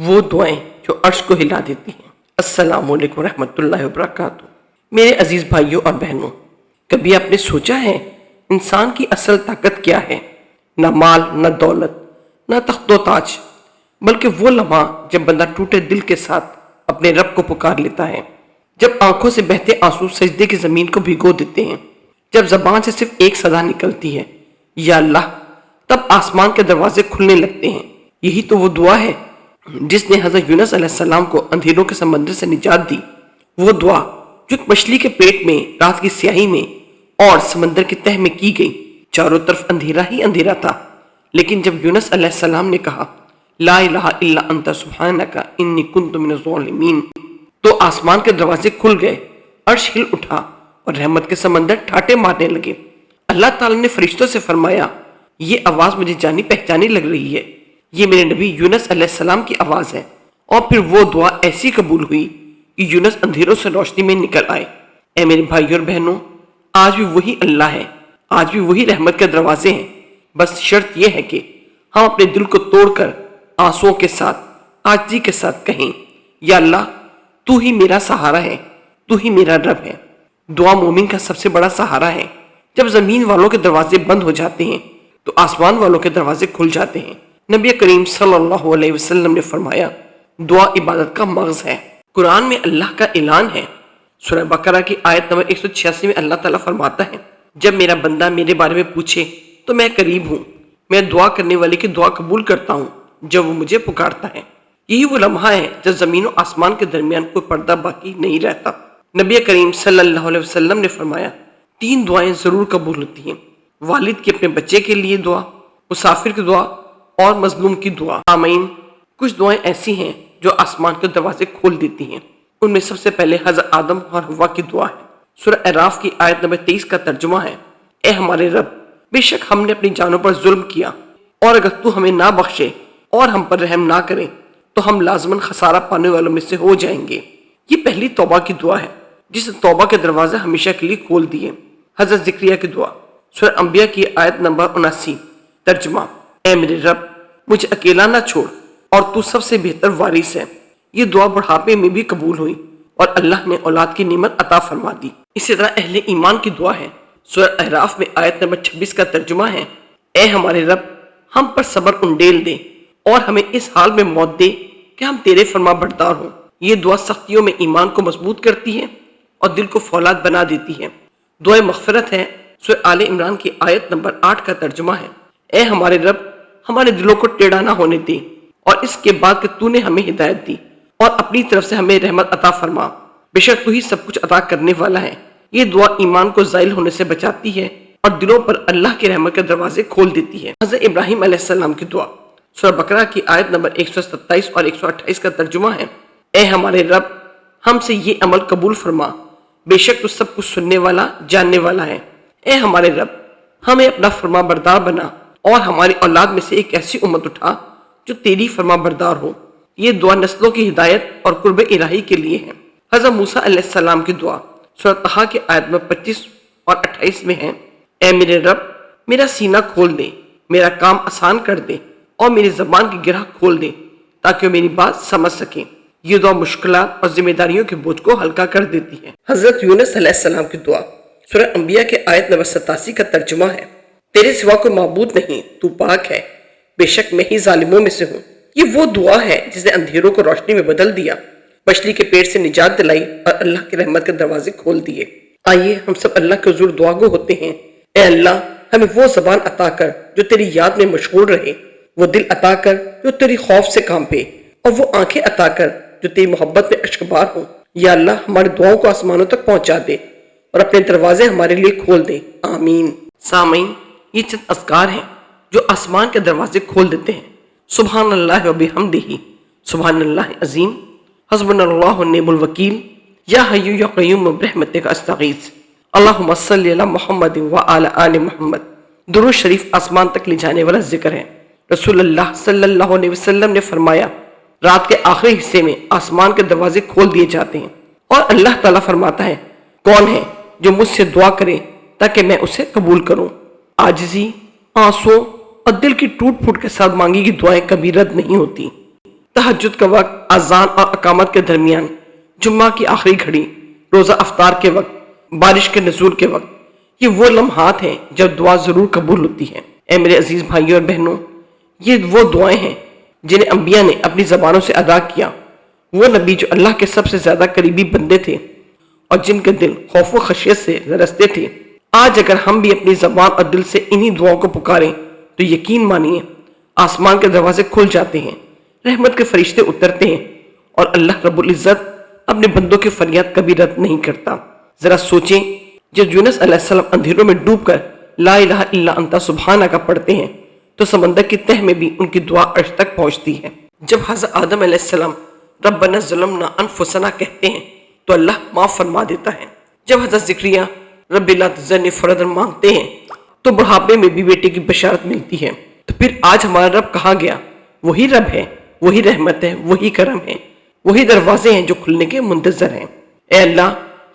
وہ دعائیں جو عرش کو ہلا دیتی ہیں۔ السلام علیکم ورحمۃ اللہ وبرکاتہ۔ میرے عزیز بھائیوں اور بہنوں، کبھی آپ نے سوچا ہے انسان کی اصل طاقت کیا ہے؟ نہ مال، نہ دولت، نہ تخت و تاج، بلکہ وہ لمحہ جب بندہ ٹوٹے دل کے ساتھ اپنے رب کو پکار لیتا ہے، جب آنکھوں سے بہتے آنسو سجدے کی زمین کو بھگو دیتے ہیں، جب زبان سے صرف ایک صدا نکلتی ہے، یا اللہ، تب آسمان کے دروازے کھلنے لگتے ہیں۔ یہی تو وہ دعا ہے جس نے حضرت یونس علیہ السلام کو اندھیروں کے سمندر سے نجات دی۔ وہ دعا جو ایک مچھلی کے پیٹ میں، رات کی سیاہی میں اور سمندر کی تہ میں کی گئی۔ چاروں طرف اندھیرا ہی اندھیرا تھا، لیکن جب یونس علیہ السلام نے کہا لا الہ الا انت سبحانک انی کنت من الظالمین، تو آسمان کے دروازے کھل گئے، عرش ہل اٹھا اور رحمت کے سمندر ٹھاٹے مارنے لگے۔ اللہ تعالیٰ نے فرشتوں سے فرمایا، یہ آواز مجھے جانی پہچانی لگ رہی ہے، یہ میرے نبی یونس علیہ السلام کی آواز ہے۔ اور پھر وہ دعا ایسی قبول ہوئی کہ یونس اندھیروں سے روشنی میں نکل آئے۔ اے میرے بھائیوں اور بہنوں، آج بھی وہی اللہ ہے، آج بھی وہی رحمت کے دروازے ہیں۔ بس شرط یہ ہے کہ ہم اپنے دل کو توڑ کر آنسوؤں کے ساتھ، عاجزی کے ساتھ کہیں، یا اللہ، تو ہی میرا سہارا ہے، تو ہی میرا رب ہے۔ دعا مومن کا سب سے بڑا سہارا ہے۔ جب زمین والوں کے دروازے بند ہو جاتے ہیں تو آسمان والوں کے دروازے کھل جاتے ہیں۔ نبی کریم صلی اللہ علیہ وسلم نے فرمایا، دعا عبادت کا مغز ہے۔ قرآن میں اللہ کا اعلان ہے۔ سورہ بقرہ کی آیت نمبر 186 میں اللہ تعالیٰ فرماتا ہے، جب میرا بندہ میرے بارے میں پوچھے تو میں قریب ہوں، میں دعا کرنے والے کی دعا قبول کرتا ہوں جب وہ مجھے پکارتا ہے۔ یہی وہ لمحہ ہے جب زمین و آسمان کے درمیان کوئی پردہ باقی نہیں رہتا۔ نبی کریم صلی اللہ علیہ وسلم نے فرمایا، 3 دعائیں ضرور قبول ہوتی ہیں: والد کی اپنے بچے کے لیے دعا، مسافر کی دعا اور مظلوم کی دعا۔ آمین۔ کچھ دعائیں ایسی ہیں جو آسمان کے دروازے کھول دیتی ہیں۔ ان میں سب سے پہلے حضرت آدم اور حوا کی دعا ہے۔ سورہ اعراف کی آیت نمبر 23 کا ترجمہ ہے، اے ہمارے رب، بے شک ہم نے اپنی جانوں پر ظلم کیا، اور اگر تو ہمیں نہ بخشے اور ہم پر رحم نہ کرے تو ہم لازماً خسارہ پانے والوں میں سے ہو جائیں گے۔ یہ پہلی توبہ کی دعا ہے جس نے توبہ کے دروازے ہمیشہ کے لیے کھول دیے۔ حضرت زکریا کی دعا، سورہ انبیاء کی آیت نمبر 79، ترجمہ، اے میرے رب، مجھے اکیلا نہ چھوڑ اور تو سب سے بہتر وارث ہے۔ یہ دعا بڑھاپے میں بھی قبول ہوئی اور اللہ نے اولاد کی نعمت عطا فرما دی۔ اسی طرح اہل ایمان کی دعا ہے۔ سورہ اعراف میں آیت نمبر 26 کا ترجمہ ہے، اے ہمارے رب، ہم پر صبر انڈیل دے اور ہمیں اس حال میں موت دے کہ ہم تیرے فرما بردار ہوں۔ یہ دعا سختیوں میں ایمان کو مضبوط کرتی ہے اور دل کو فولاد بنا دیتی ہے۔ دعا مغفرت ہے۔ سورہ آل عمران کی آیت نمبر 8 کا ترجمہ ہے، اے ہمارے رب، ہمارے دلوں کو ٹیڑھا نہ ہونے دے، اور اس کے بعد کہ تو نے ہمیں ہدایت دی اور اپنی طرف سے ہمیں رحمت عطا فرما، بے شک تو ہی سب کچھ عطا کرنے والا ہے۔ یہ دعا ایمان کو زائل ہونے سے بچاتی ہے اور دلوں پر اللہ کی رحمت کے دروازے کھول دیتی ہے۔ حضرت ابراہیم علیہ السلام کی دعا، سورہ بقرہ کی آیت نمبر 127 اور 128 کا ترجمہ ہے، اے ہمارے رب، ہم سے یہ عمل قبول فرما، بے شک تو سب کچھ سننے والا، جاننے والا ہے۔ اے ہمارے رب، ہمیں اپنا فرما بردار بنا اور ہماری اولاد میں سے ایک ایسی امت اٹھا جو تیری فرما بردار ہو۔ یہ دعا نسلوں کی ہدایت اور قرب الہی کے لیے ہے۔ حضرت موسیٰ علیہ السلام کی دعا، سورہ طٰہٰ کی آیت میں 25 اور 28 میں ہے، اے میرے رب، میرا سینہ کھول دے، میرا کام آسان کر دے اور میری زبان کی گرہ کھول دے تاکہ وہ میری بات سمجھ سکیں۔ یہ دعا مشکلات اور ذمہ داریوں کے بوجھ کو ہلکا کر دیتی ہے۔ حضرت یونس علیہ السلام کی دعا، سورہ انبیاء کے آیت نمبر 87 کا ترجمہ ہے، تیرے سوا کوئی معبود نہیں، تو پاک ہے، بے شک میں ہی ظالموں میں سے ہوں۔ یہ وہ دعا ہے جس نے اندھیروں کو روشنی میں بدل دیا، مچھلی کے پیٹ سے نجات دلائی اور اللہ کی رحمت کے دروازے کھول دیے۔ آئیے ہم سب اللہ کے حضور دعا گو ہوتے ہیں، اے اللہ، ہمیں وہ زبان عطا کر جو تیری یاد میں مشغول رہے، وہ دل عطا کر جو تیری خوف سے کانپے، اور وہ آنکھیں عطا کر جو تیری محبت میں اشکبار ہوں۔ یا اللہ، ہماری دعاؤں کو آسمانوں تک پہنچا دے اور اپنے دروازے ہمارے لیے کھول دے، آمین۔ سامعین، یہ چند اذکار ہیں جو آسمان کے دروازے کھول دیتے ہیں۔ سبحان اللہ و بحمدہ، سبحان اللہ عظیم، حسبنا اللہ و نعم الوکیل، یا حی یا قیوم برحمتک استغیث، اللہم صلی علی محمد و علی آل محمد۔ درود شریف آسمان تک لے جانے والا ذکر ہے۔ رسول اللہ صلی اللہ علیہ وسلم نے فرمایا، رات کے آخری حصے میں آسمان کے دروازے کھول دیے جاتے ہیں اور اللہ تعالیٰ فرماتا ہے، کون ہے جو مجھ سے دعا کرے تاکہ میں اسے قبول کروں۔ عاجزی، آنسو اور دل کی ٹوٹ پھوٹ کے ساتھ مانگی گئی دعائیں کبھی رد نہیں ہوتی۔ تہجد کا وقت، اذان اور اقامت کے درمیان، جمعہ کی آخری گھڑی، روزہ افطار کے وقت، بارش کے نزول کے وقت، یہ وہ لمحات ہیں جب دعا ضرور قبول ہوتی ہے۔ اے میرے عزیز بھائیوں اور بہنوں، یہ وہ دعائیں ہیں جنہیں انبیاء نے اپنی زبانوں سے ادا کیا، وہ نبی جو اللہ کے سب سے زیادہ قریبی بندے تھے اور جن کے دل خوف و خشیت سے لرزتے تھے۔ آج اگر ہم بھی اپنی زبان اور دل سے انہی دعاؤں کو پکاریں تو یقین مانیے آسمان کے دروازے کھل جاتے ہیں، رحمت کے فرشتے اترتے ہیں اور اللہ رب العزت اپنے بندوں کی فریاد کبھی رد نہیں کرتا۔ ذرا سوچیں، جب یونس علیہ السلام اندھیروں میں ڈوب کر لا الہ الا انت سبحانک پڑھتے ہیں تو سمندر کی تہ میں بھی ان کی دعا عرش تک پہنچتی ہے۔ جب حضرت آدم علیہ السلام ربنا ظلمنا انفسنا کہتے ہیں تو اللہ معاف فرما دیتا ہے۔ جب حضرت زکریا رب لا تذرنی فردا مانگتے ہیں تو بڑھاپے میں بھی بیٹے کی بشارت ملتی ہے۔ تو پھر آج ہمارا رب کہاں گیا؟ وہی رب ہے، وہی رحمت ہے، وہی کرم ہے، وہی دروازے ہیں جو کھلنے کے منتظر ہیں۔ اے اللہ،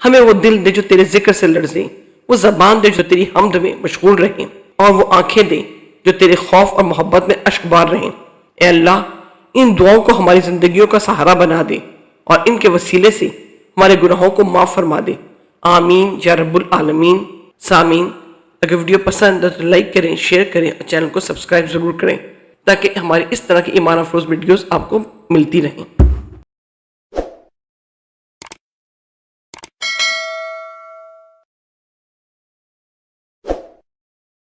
ہمیں وہ دل دے جو تیرے ذکر سے لرزے، وہ زبان دے جو تیری حمد میں مشغول رہیں، اور وہ آنکھیں دے جو تیرے خوف اور محبت میں اشک بار رہیں۔ اے اللہ، ان دعاؤں کو ہماری زندگیوں کا سہارا بنا دے اور ان کے وسیلے سے ہمارے گناہوں کو معاف فرما دے۔ آمین یا رب العالمین۔ سامعین، اگر ویڈیو پسند ہے تو لائک کریں، شیئر کریں اور چینل کو سبسکرائب ضرور کریں تاکہ ہماری اس طرح کی ایمان افروز ویڈیوز آپ کو ملتی رہیں۔